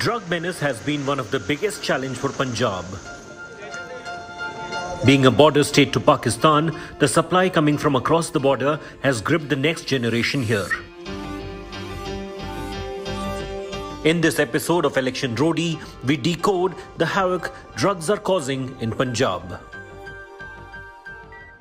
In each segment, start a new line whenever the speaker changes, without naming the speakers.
Drug menace has been one of the biggest challenges for Punjab. Being a border state to Pakistan, the supply coming from across the border has gripped the next generation here. In this episode of Election Roadie, we decode the havoc drugs are causing in Punjab.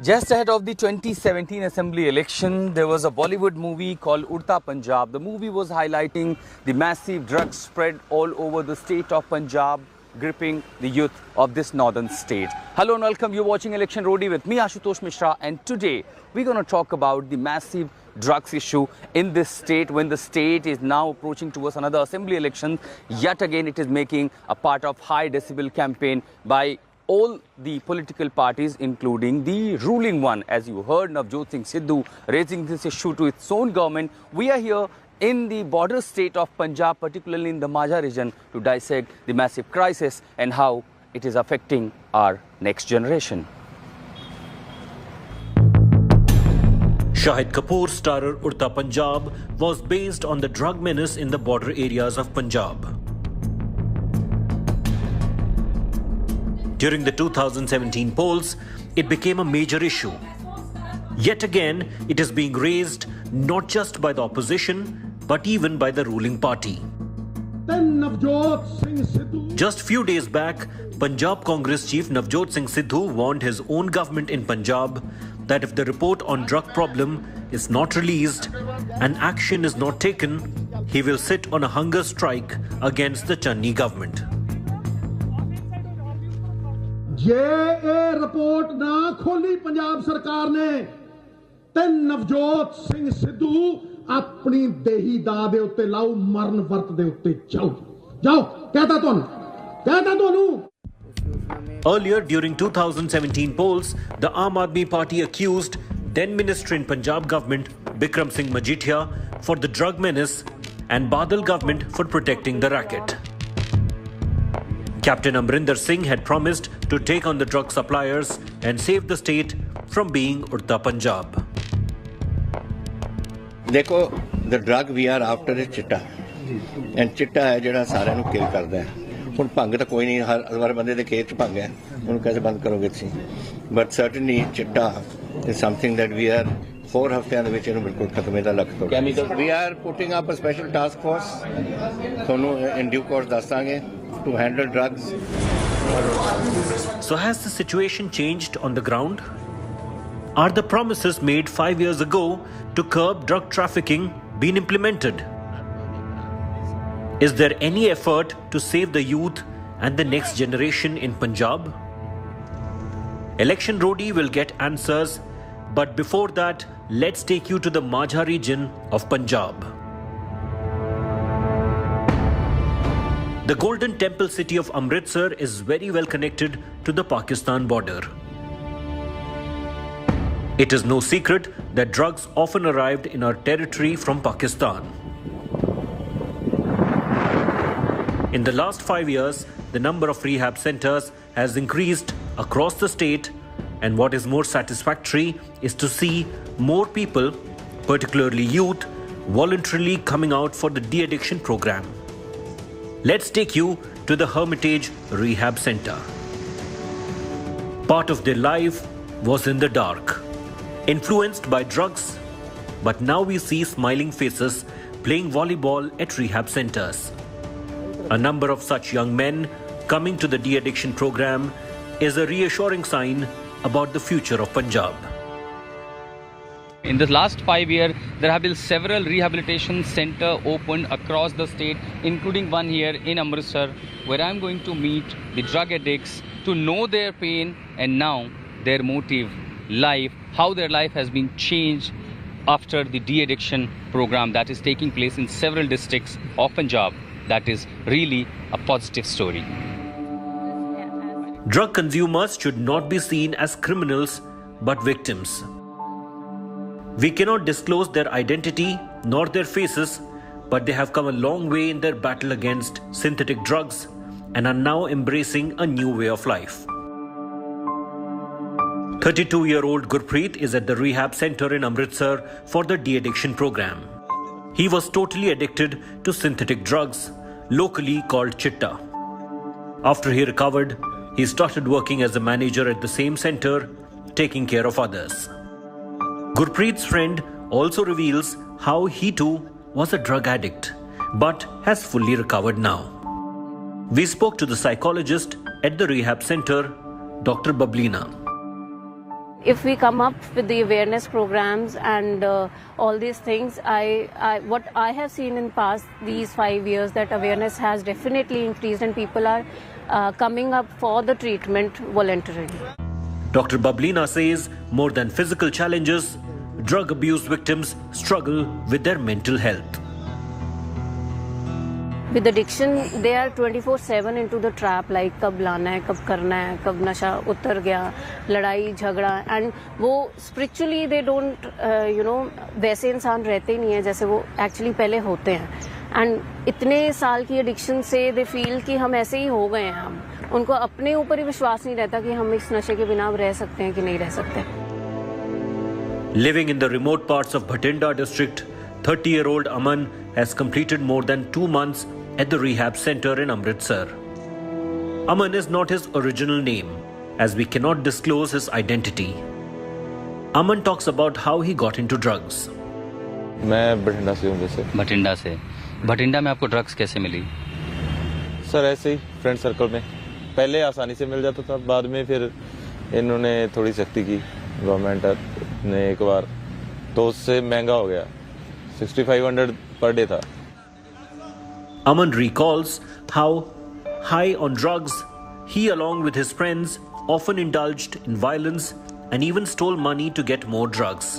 Just ahead of the 2017 Assembly election, there was a Bollywood movie called Udta Punjab. The movie was highlighting the massive drug spread all over the state of Punjab, gripping the youth of this northern state. Hello and welcome. You're watching Election Roadie with me, Ashutosh Mishra, and today we're going to talk about the massive drugs issue in this state when the state is now approaching towards another assembly election. Yet again, it is making a part of high decibel campaign by all the political parties, including the ruling one. As you heard, Navjot Singh Sidhu raising this issue to its own government. We are here in the border state of Punjab, particularly in the Majha region, to dissect the massive crisis and how it is affecting our next generation.
Shahid Kapoor's starrer Udta Punjab was based on the drug menace in the border areas of Punjab. During the 2017 polls, it became a major issue. Yet again, it is being raised not just by the opposition, but even by the ruling party. Just few days back, Punjab Congress chief Navjot Singh Sidhu warned his own government in Punjab that if the report on drug problem is not released and action is not taken, he will sit on a hunger strike against the Channi government.
ਜੇ ਇਹ report ਨਾ ਖੋਲੀ ਪੰਜਾਬ ਸਰਕਾਰ ਨੇ ਤੇ ਨਵਜੋਤ ਸਿੰਘ ਸਿੱਧੂ ਆਪਣੀ ਦੇਹੀ ਦਾ ਦੇ ਉੱਤੇ ਲਾਉ ਮਰਨ ਵਰਤ ਦੇ ਉੱਤੇ ਜਾਓ ਕਹਤਾ ਤੁਹਾਨੂੰ
Earlier during 2017 polls, the Aam Aadmi Party accused then Minister in Punjab government Bikram Singh Majithia for the drug menace and Badal government for protecting the racket. Captain Amrinder Singh had promised to take on the drug suppliers and save the state from being Udta Punjab.
देखो, the drug we are after is चिट्टा, and चिट्टा है ਜਿਹੜਾ ਸਾਰਿਆਂ ਨੂੰ ਕਿਲ ਕਰਦਾ ਹੈ. ਹੁਣ ਭੰਗ ਤਾਂ ਕੋਈ ਨਹੀਂ, ਹਰ ਵਾਰ ਬੰਦੇ ਦੇ ਖੇਤ 'ਚ ਭੰਗ ਹੈ, ਉਹਨੂੰ ਕਿਵੇਂ ਬੰਦ ਕਰੋਗੇ ਤੁਸੀਂ? But certainly चिट्टा is something that we are 4 ਹਫ਼ਤਿਆਂ ਦੇ ਵਿੱਚ ਇਹਨੂੰ ਬਿਲਕੁਲ ਖਤਮ ਇਹਦਾ ਲੱਗ ਤੋਂ. We are putting up a special task force. ਤੁਹਾਨੂੰ in due course ਦੱਸਾਂਗੇ. To handle drugs.
So has the situation changed on the ground? Are the promises made 5 years ago to curb drug trafficking been implemented? Is there any effort to save the youth and the next generation in Punjab? Election Roadie will get answers, but before that, let's take you to the Majha region of Punjab. The Golden Temple city of Amritsar is very well connected to the Pakistan border. It is no secret that drugs often arrived in our territory from Pakistan. In the last 5 years, the number of rehab centers has increased across the state, and what is more satisfactory is to see more people, particularly youth, voluntarily coming out for the de-addiction program. Let's take you to the Hermitage Rehab Center. Part of their life was in the dark, influenced by drugs, but now we see smiling faces playing volleyball at rehab centers. A number of such young men coming to the de-addiction program is a reassuring sign about the future of Punjab.
In the last 5 years, there have been several rehabilitation centers opened across the state, including one here in Amritsar, where I'm going to meet the drug addicts to know their pain and now their motive, life, how their life has been changed after the de-addiction program that is taking place in several districts of Punjab. That is really a positive story.
Drug consumers should not be seen as criminals, but victims. We cannot disclose their identity nor their faces, but they have come a long way in their battle against synthetic drugs and are now embracing a new way of life. 32-year-old Gurpreet is at the rehab center in Amritsar for the de-addiction program. He was totally addicted to synthetic drugs, locally called Chitta. After he recovered, he started working as a manager at the same center, taking care of others. Gurpreet's friend also reveals how he too was a drug addict, but has fully recovered now. We spoke to the psychologist at the rehab center, Dr. Bablina.
If we come up with the awareness programs and all these things, what I have seen in past these 5 years, that awareness has definitely increased and people are coming up for the treatment voluntarily.
Dr. Bablina says more than physical challenges, drug abuse victims struggle with their mental health.
With addiction, they are 24/7 into the trap, like कब लाना है, कब करना है, कब नशा उतर गया, लड़ाई झगड़ा, and वो spiritually they don't, वैसे इंसान रहते ही नहीं है जैसे वो actually पहले होते हैं. And इतने साल की addiction से they feel कि हम ऐसे ही हो गए हैं. हम उनको अपने ऊपर ही विश्वास नहीं रहता कि हम इस नशे के बिना रह सकते हैं कि नहीं रह सकते.
Living in the remote parts of Bhatinda district, 30-year-old Aman has completed more than 2 months at the rehab center in Amritsar. Aman is not his original name, as we cannot disclose his identity. Aman talks about how he got into drugs.
मैं बठिंडा से हूँ जैसे.
बठिंडा से. बठिंडा में आपको drugs कैसे मिली?
Sir ऐसे ही friend circle में. पहले आसानी से मिल जाता था, बाद में फिर इन्होंने थोड़ी सख्ती की गवर्नमेंट ने एक बार, तो उससे महंगा हो गया. 6500 पर डे था.
Aman recalls how, high on drugs, he along with his friends often indulged in violence and even stole money to get more drugs.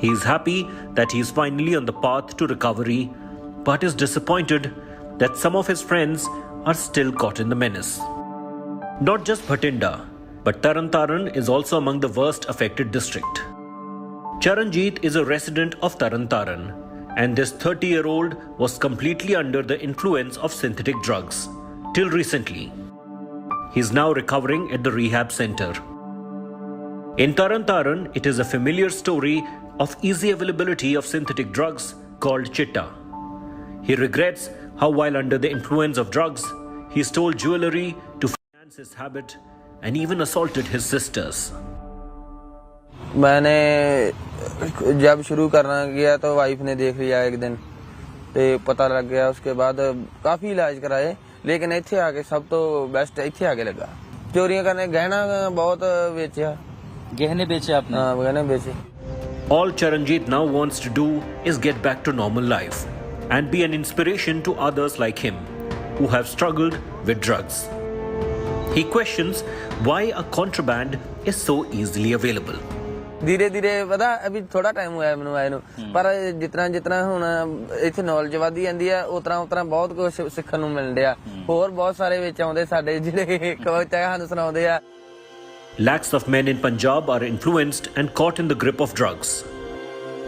He is happy that he is finally on the path to recovery, but is disappointed that some of his friends are still caught in the menace. Not just Bhatinda, but Taran Taran is also among the worst affected district. Charanjit is a resident of Taran Taran, and this 30-year-old was completely under the influence of synthetic drugs till recently. He is now recovering at the rehab center. In Taran Taran, it is a familiar story of easy availability of synthetic drugs called Chitta. He regrets how while under the influence of drugs, he stole jewelry to finance his habit and even assaulted his sisters.
मैंने जब शुरू करना गया तो wife ने देख लिया एक दिन, तो पता लग गया. उसके बाद काफ़ी इलाज कराए, लेकिन इत्थे आके सब तो बेस्ट इत्थे आके लगा. चोरियां करने, गहना बहुत बेचा.
गहने बेचे आपने?
हाँ, गहने बेचे.
All Charanjit now wants to do is get back to normal life and be an inspiration to others like him who have struggled with drugs. He questions why a contraband is so easily available.
धीरे धीरे पता अभी थोड़ा time हुआ है मैनू आए नू, पर जितना जितना हुण इत्थे नॉलेज वधदी जांदी है उतना उतना बहुत कुछ सिੱਖਣ ਨੂੰ ਮਿਲ ਰਿਹਾ. ਹੋਰ ਬਹੁਤ ਸਾਰੇ ਵਿੱਚ ਆਉਂਦੇ ਸਾਡੇ ਜਿਹੜੇ ਕਵਿਤਾ ਸਾਨੂੰ ਸੁਣਾਉਂਦੇ ਆ.
Lakhs of men in Punjab are influenced and caught in the grip of drugs.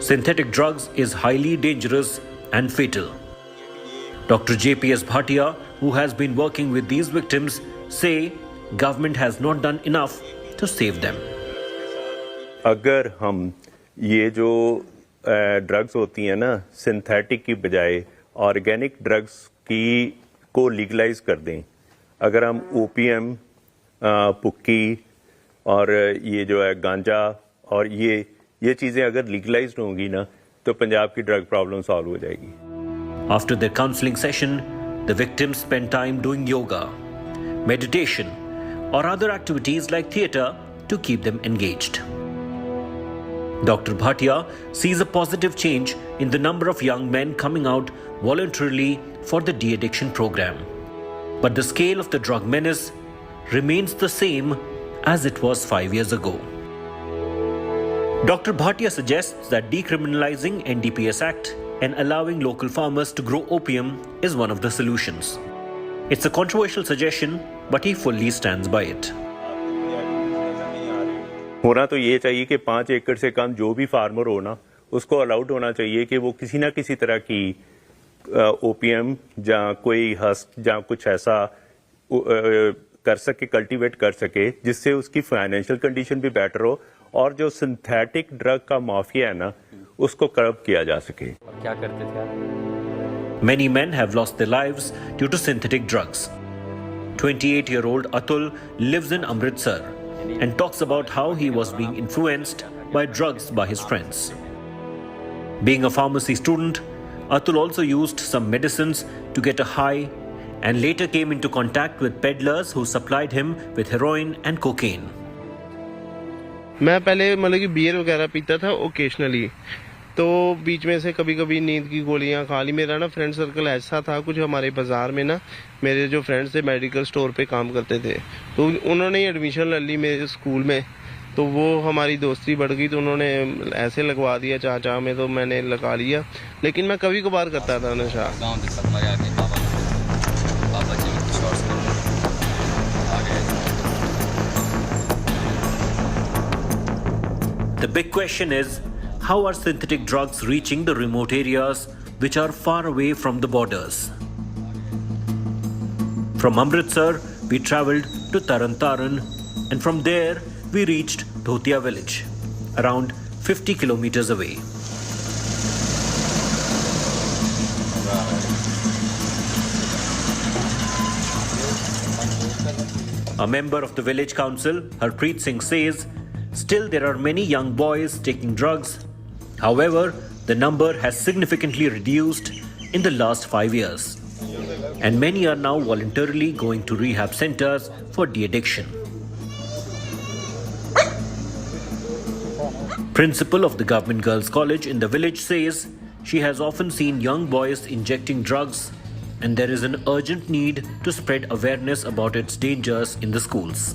Synthetic drugs is highly dangerous and fatal. Dr. JPS Bhatia, who has been working with these victims, say government has not done enough to save them.
अगर हम ये जो drugs होती हैं ना, synthetic की बजाय organic drugs की को लीगलाइज कर दें, अगर हम ओपीएम, पुक्की और ये जो है गांजा और ये चीज़ें अगर लीगलाइज्ड होंगी ना, तो पंजाब की ड्रग प्रॉब्लम सॉल्व हो जाएगी.
After their counseling session, the victims spent time doing yoga, meditation, or other activities like theatre to keep them engaged. Dr. Bhatia sees a positive change in the number of young men coming out voluntarily for the de-addiction program. But the scale of the drug menace remains the same as it was 5 years ago. Dr. Bhatia suggests that decriminalizing NDPS Act and allowing local farmers to grow opium is one of the solutions. It's a controversial suggestion, but he fully stands by it.
होना तो ये चाहिए कि 5 एकड़ से कम जो भी farmer हो ना, उसको अलाउड होना चाहिए कि वो किसी ना किसी तरह की ओपीएम या कोई हस्क या कुछ ऐसा कर सके, कल्टीवेट कर सके, जिससे उसकी फाइनेंशियल कंडीशन भी बेटर हो और जो सिंथेटिक ड्रग का माफिया है ना, उसको कर्ब किया जा सके.
क्या करते थे आप?
Many men have lost their lives due to synthetic drugs. 28-year-old Atul lives in Amritsar and talks about how he was being influenced by drugs by his friends. Being a pharmacy student, Atul also used some medicines to get a high and later came into contact with peddlers who supplied him with heroin and cocaine.
मैं पहले मतलब कि beer वगैरह पीता था occasionally, तो बीच में से कभी कभी नींद की गोलियां खा ली। मेरा ना फ्रेंड सर्कल ऐसा था, कुछ हमारे बाजार में ना मेरे जो फ्रेंड्स थे मेडिकल स्टोर पे काम करते थे, तो उन्होंने एडमिशन ले ली मेरे स्कूल में, तो वो हमारी दोस्ती बढ़ गई, तो उन्होंने ऐसे लगवा दिया चाचा में, तो मैंने लगा लिया। लेकिन मैं कभी कभार करता था नशा।
The big question is, how are synthetic drugs reaching the remote areas which are far away from the borders? From Amritsar, we travelled to Taran Taran, and from there we reached Dhotia village, around 50 kilometers away. A member of the village council, Harpreet Singh, says still there are many young boys taking drugs. However, the number has significantly reduced in the last 5 years, and many are now voluntarily going to rehab centers for de-addiction. Principal of the Government Girls College in the village says she has often seen young boys injecting drugs, and there is an urgent need to spread awareness about its dangers in the schools.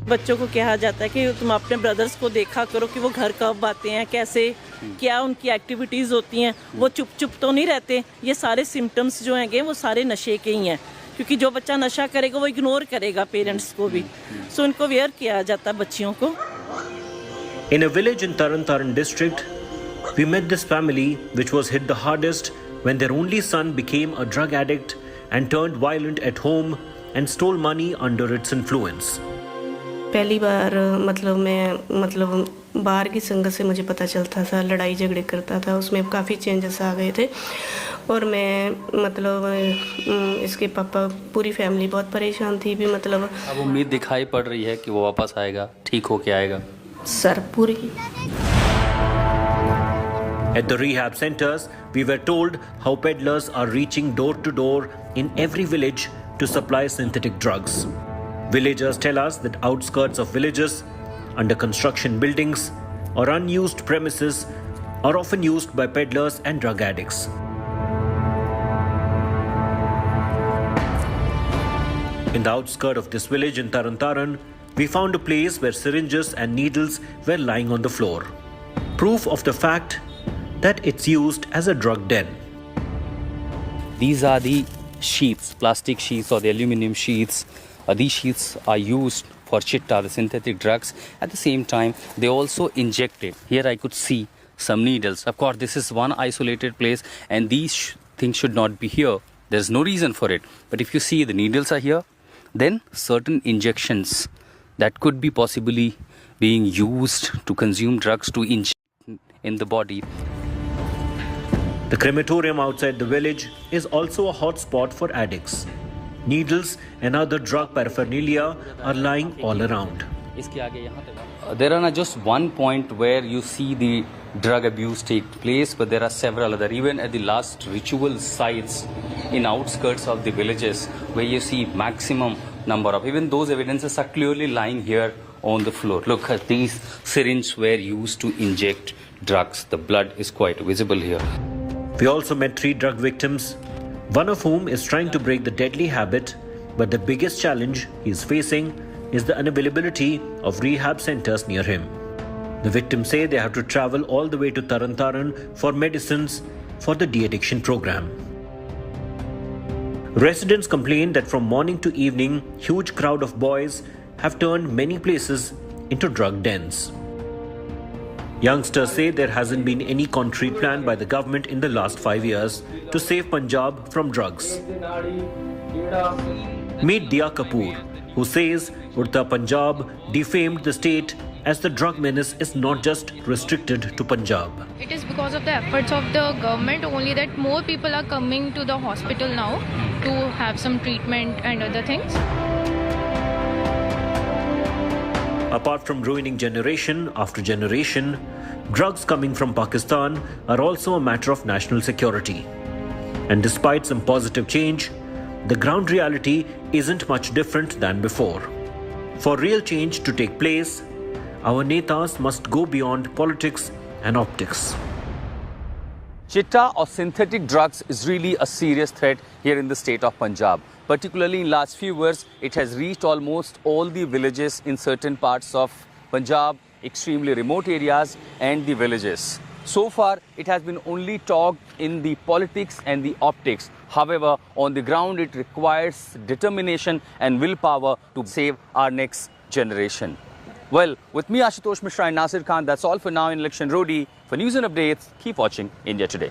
बच्चों को कहा जाता है कि तुम अपने brothers को देखा करो कि वो घर कब आते हैं, कैसे क्या उनकी एक्टिविटीज़ होती हैं, वो चुप चुप तो नहीं रहते। ये सारे सिम्टम्स जो हैं वो सारे नशे के ही हैं, क्योंकि जो बच्चा नशा करेगा वो इग्नोर करेगा पेरेंट्स को भी, सो इनको अवेयर किया जाता है बच्चियों को।
In a village in Taran Taran district, we met this family which was hit the hardest when their only son became a drug addict and turned violent at home and stole money under its influence.
पहली बार मैं बाहर की संगत से मुझे पता चलता था, लड़ाई झगड़े करता था, उसमें काफ़ी चेंजेस आ गए थे और मैं इसके पापा पूरी फैमिली बहुत परेशान थी भी।
अब उम्मीद दिखाई पड़ रही है कि वो वापस आएगा, ठीक होके आएगा
सर पूरी।
At the rehab centers, we were told how peddlers are reaching door to door in every village to supply synthetic drugs. Villagers tell us that outskirts of villages, under construction buildings, or unused premises are often used by peddlers and drug addicts. In the outskirts of this village in Taran Taran, we found a place where syringes and needles were lying on the floor. Proof of the fact that it's used as a drug den.
These are the sheets, plastic sheets or the aluminum sheets. These sheets are used for chitta, the synthetic drugs. At the same time, they also inject it. Here I could see some needles. Of course, this is one isolated place and these things should not be here. There's no reason for it. But if you see the needles are here, then certain injections that could be possibly being used to consume drugs to inject in the body.
The crematorium outside the village is also a hot spot for addicts. Needles and other drug paraphernalia are lying all around.
There are not just one point where you see the drug abuse take place, but there are several other, even at the last ritual sites in outskirts of the villages, where you see maximum number of, even those evidences are clearly lying here on the floor. Look at these syringes were used to inject drugs. The blood is quite visible here.
We also met 3 drug victims, one of whom is trying to break the deadly habit, but the biggest challenge he is facing is the unavailability of rehab centers near him. The victims say they have to travel all the way to Taran Taran for medicines for the de-addiction program. Residents complain that from morning to evening, huge crowd of boys have turned many places into drug dens. Youngsters say there hasn't been any concrete plan by the government in the last 5 years to save Punjab from drugs. Meet Dia Kapoor, who says Udta Punjab defamed the state as the drug menace is not just restricted to Punjab.
It is because of the efforts of the government only that more people are coming to the hospital now to have some treatment and other things.
Apart from ruining generation after generation, drugs coming from Pakistan are also a matter of national security. And despite some positive change, the ground reality isn't much different than before. For real change to take place, our netas must go beyond politics and optics.
Chitta or synthetic drugs is really a serious threat here in the state of Punjab. Particularly in last few years, it has reached almost all the villages in certain parts of Punjab, extremely remote areas and the villages. So far, it has been only talked in the politics and the optics. However, on the ground, it requires determination and willpower to save our next generation. Well, with me, Ashutosh Mishra and Nasir Khan, that's all for now in Election Roadie. For news and updates, keep watching India Today.